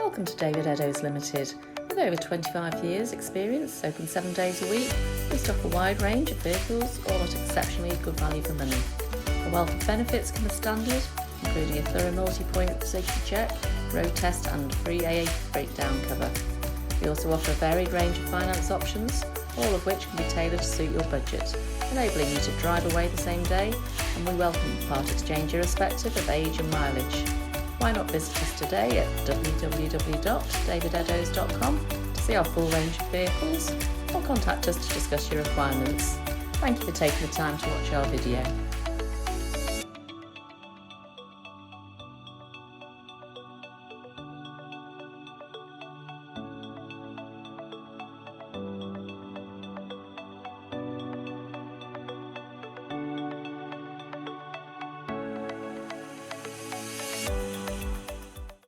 Welcome to David Eddowes Limited. With over 25 years experience, open 7 days a week, we stock a wide range of vehicles, all at exceptionally good value for money. A wealth of benefits come as standard, including a thorough multi-point safety check, road test and free AA breakdown cover. We also offer a varied range of finance options, all of which can be tailored to suit your budget, enabling you to drive away the same day, and we welcome part exchange irrespective of age and mileage. Why not visit us today at www.davideddowes.com to see our full range of vehicles, or contact us to discuss your requirements. Thank you for taking the time to watch our video.